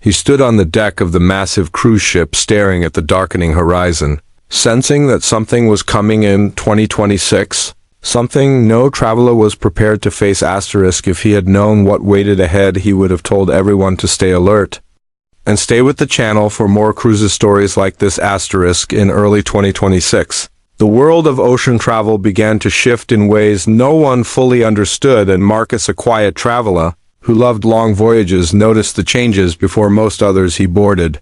He stood on the deck of the massive cruise ship staring at the darkening horizon, sensing that something was coming in 2026, something no traveler was prepared to face. If he had known what waited ahead, he would have told everyone to stay alert. And stay with the channel for more cruises stories like this. In early 2026. The world of ocean travel began to shift in ways no one fully understood, and Marcus, a quiet traveler who loved long voyages, noticed the changes before most others. He boarded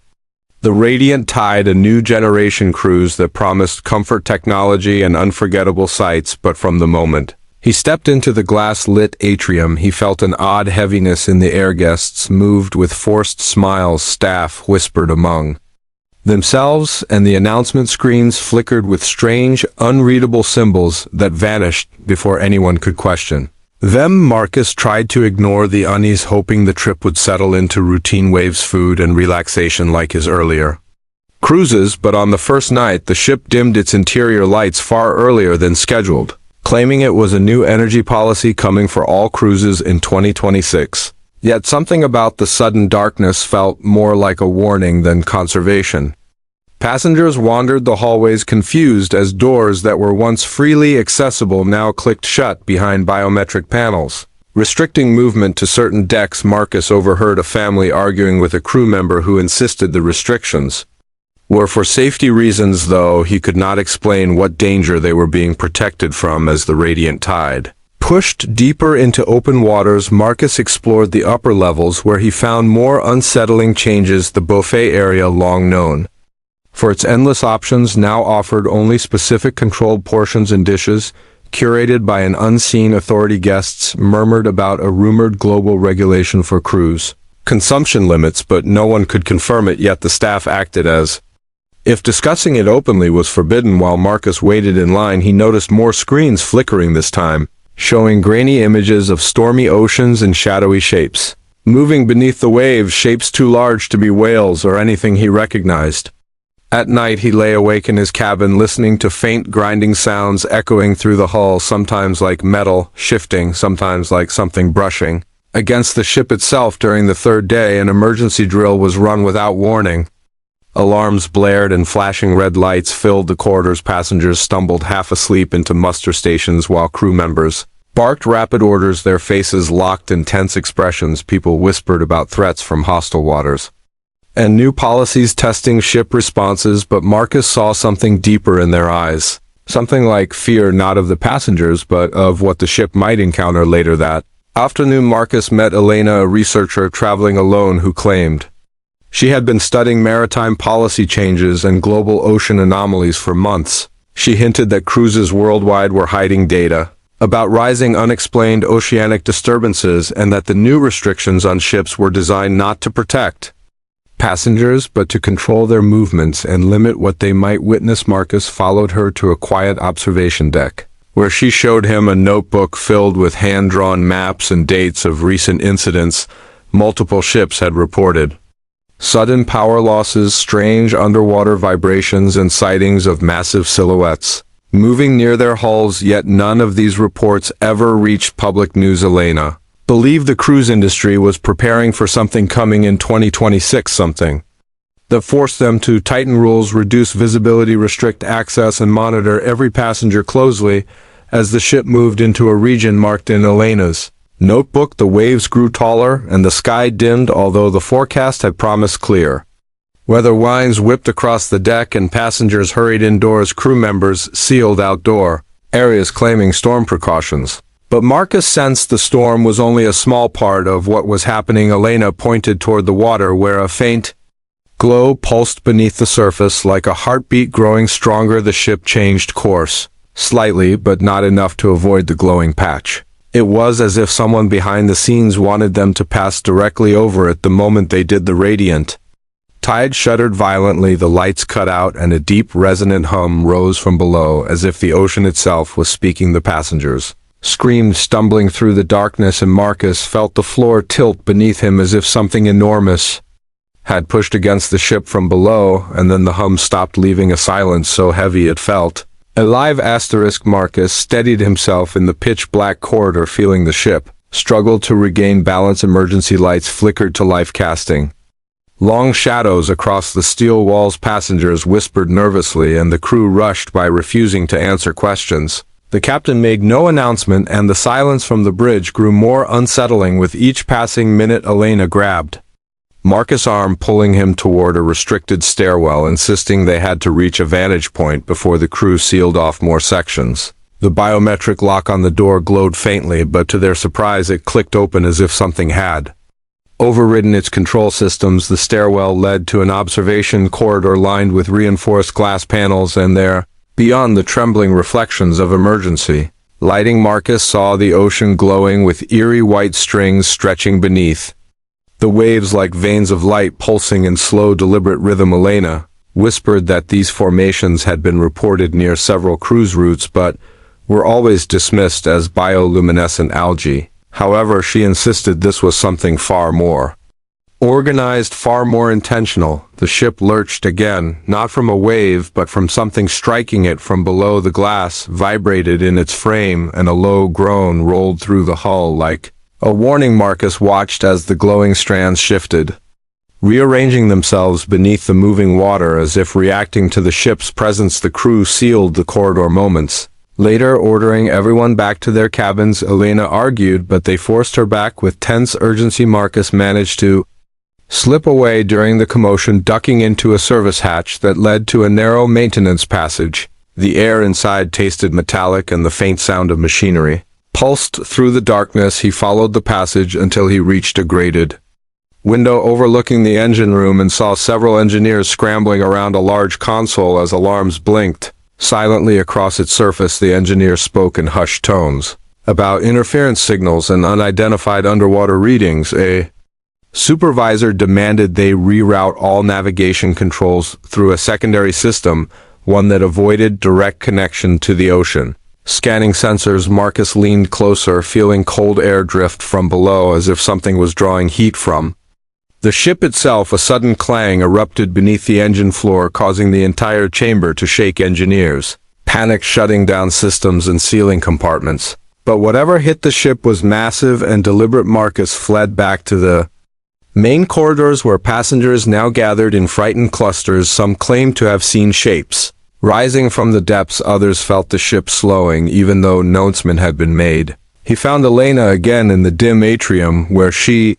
the Radiant Tide, a new generation cruise that promised comfort, technology, and unforgettable sights. But from the moment he stepped into the glass-lit atrium, he felt an odd heaviness in the air. Guests moved with forced smiles, staff whispered among themselves, and the announcement screens flickered with strange, unreadable symbols that vanished before anyone could question them. Marcus tried to ignore the unease, hoping the trip would settle into routine waves, food, and relaxation like his earlier cruises. But on the first night, the ship dimmed its interior lights far earlier than scheduled, claiming it was a new energy policy coming for all cruises in 2026. Yet something about the sudden darkness felt more like a warning than conservation. Passengers wandered the hallways confused as doors that were once freely accessible now clicked shut behind biometric panels, restricting movement to certain decks. Marcus overheard a family arguing with a crew member who insisted the restrictions were for safety reasons, though he could not explain what danger they were being protected from. As the Radiant Tide pushed deeper into open waters, Marcus explored the upper levels, where he found more unsettling changes. The buffet area, long known for its endless options, now offered only specific controlled portions and dishes, curated by an unseen authority. Guests murmured about a rumored global regulation for cruise consumption limits, but no one could confirm it, yet the staff acted as if discussing it openly was forbidden. While Marcus waited in line, he noticed more screens flickering, this time showing grainy images of stormy oceans and shadowy shapes moving beneath the waves, shapes too large to be whales or anything he recognized. At night, he lay awake in his cabin, listening to faint grinding sounds echoing through the hull, sometimes like metal shifting, sometimes like something brushing against the ship itself. During the third day, an emergency drill was run without warning. Alarms blared and flashing red lights filled the corridors. Passengers stumbled half asleep into muster stations while crew members barked rapid orders, their faces locked in tense expressions. People whispered about threats from hostile waters and new policies testing ship responses, but Marcus saw something deeper in their eyes. Something like fear, not of the passengers, but of what the ship might encounter later. That afternoon, Marcus met Elena, a researcher traveling alone who claimed she had been studying maritime policy changes and global ocean anomalies for months. She hinted that cruises worldwide were hiding data about rising unexplained oceanic disturbances, and that the new restrictions on ships were designed not to protect passengers, but to control their movements and limit what they might witness. Marcus followed her to a quiet observation deck, where she showed him a notebook filled with hand-drawn maps and dates of recent incidents multiple ships had reported. Sudden power losses, strange underwater vibrations, and sightings of massive silhouettes moving near their hulls, yet none of these reports ever reached public news. Elena believed the cruise industry was preparing for something coming in 2026, something that forced them to tighten rules, reduce visibility, restrict access, and monitor every passenger closely. As the ship moved into a region marked in Elena's notebook, the waves grew taller and the sky dimmed, although the forecast had promised clear weather. Winds whipped across the deck and passengers hurried indoors. Crew members sealed outdoor areas claiming storm precautions. But Marcus sensed the storm was only a small part of what was happening. Elena pointed toward the water, where a faint glow pulsed beneath the surface, like a heartbeat growing stronger. The ship changed course slightly, but not enough to avoid the glowing patch. It was as if someone behind the scenes wanted them to pass directly over it. The moment they did, the Radiant Tide shuddered violently, the lights cut out, and a deep, resonant hum rose from below, as if the ocean itself was speaking. The passengers screamed, stumbling through the darkness, and Marcus felt the floor tilt beneath him as if something enormous had pushed against the ship from below. And then the hum stopped, leaving a silence so heavy it felt alive. Marcus steadied himself in the pitch-black corridor, feeling the ship struggle to regain balance. Emergency lights flickered to life, casting Long shadows across the steel walls. Passengers whispered nervously, and the crew rushed by, refusing to answer questions. The captain made no announcement, and the silence from the bridge grew more unsettling with each passing minute. Elena grabbed Marcus' arm, pulling him toward a restricted stairwell, insisting they had to reach a vantage point before the crew sealed off more sections. The biometric lock on the door glowed faintly, but to their surprise it clicked open as if something had overridden its control systems. The stairwell led to an observation corridor lined with reinforced glass panels, and there, beyond the trembling reflections of emergency lighting, Marcus saw the ocean glowing with eerie white strings stretching beneath. The waves like veins of light pulsing in slow, deliberate rhythm. Elena whispered that these formations had been reported near several cruise routes, but were always dismissed as bioluminescent algae. However, she insisted this was something far more organized, far more intentional. The ship lurched again, not from a wave, but from something striking it from below. The glass vibrated in its frame, and a low groan rolled through the hull like a warning. Marcus watched as the glowing strands shifted, rearranging themselves beneath the moving water as if reacting to the ship's presence. The crew sealed the corridor moments later, ordering everyone back to their cabins. Elena argued, but they forced her back with tense urgency. Marcus managed to slip away during the commotion, ducking into a service hatch that led to a narrow maintenance passage. The air inside tasted metallic, and the faint sound of machinery pulsed through the darkness. He followed the passage until he reached a grated window overlooking the engine room and saw several engineers scrambling around a large console as alarms blinked silently across its surface. The engineer spoke in hushed tones about interference signals and unidentified underwater readings. A supervisor demanded they reroute all navigation controls through a secondary system, one that avoided direct connection to the ocean. Scanning sensors, Marcus leaned closer, feeling cold air drift from below as if something was drawing heat from the ship itself. A sudden clang erupted beneath the engine floor, causing the entire chamber to shake. Engineers panicked, shutting down systems and sealing compartments. But whatever hit the ship was massive and deliberate. Marcus fled back to the main corridors, where passengers now gathered in frightened clusters. Some claimed to have seen shapes rising from the depths. Others felt the ship slowing, even though no announcement had been made. He found Elena again in the dim atrium, where she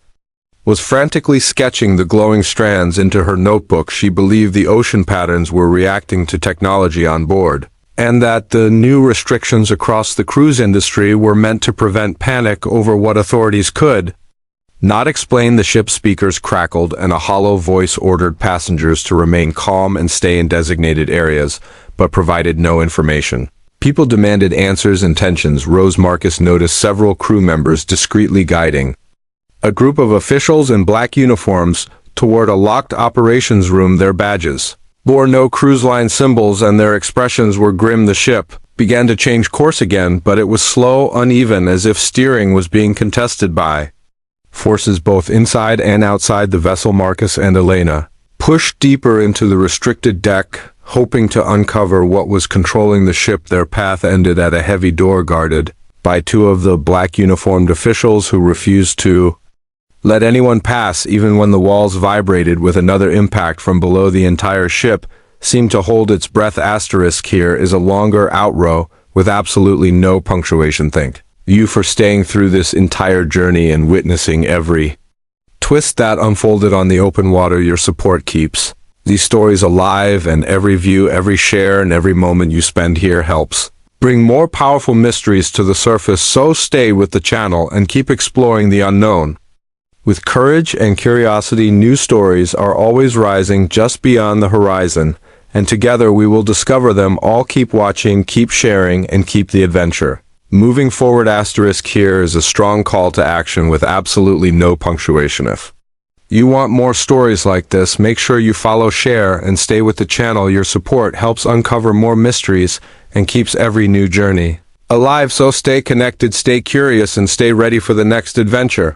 was frantically sketching the glowing strands into her notebook. She believed the ocean patterns were reacting to technology on board, and that the new restrictions across the cruise industry were meant to prevent panic over what authorities could not explain. The ship's speakers crackled, and a hollow voice ordered passengers to remain calm and stay in designated areas, but provided no information. People demanded answers, and tensions rose. Marcus noticed several crew members discreetly guiding a group of officials in black uniforms toward a locked operations room. Their badges bore no cruise line symbols, and their expressions were grim. The ship began to change course again, but it was slow, uneven, as if steering was being contested by forces both inside and outside the vessel. Marcus and Elena pushed deeper into the restricted deck, hoping to uncover what was controlling the ship. Their path ended at a heavy door guarded by two of the black uniformed officials who refused to let anyone pass, even when the walls vibrated with another impact from below. The entire ship seemed to hold its breath. Asterisk here is a longer outrow with absolutely no punctuation. Thank you for staying through this entire journey and witnessing every twist that unfolded on the open water. Your support keeps these stories alive, and every view, every share, and every moment you spend here helps bring more powerful mysteries to the surface. So stay with the channel and keep exploring the unknown. With courage and curiosity, new stories are always rising just beyond the horizon, and together we will discover them all. Keep watching, keep sharing, and keep the adventure moving forward. Asterisk here is a strong call to action with absolutely no punctuation. If you want more stories like this, make sure you follow, share, and stay with the channel. Your support helps uncover more mysteries and keeps every new journey alive. So stay connected, stay curious, and stay ready for the next adventure.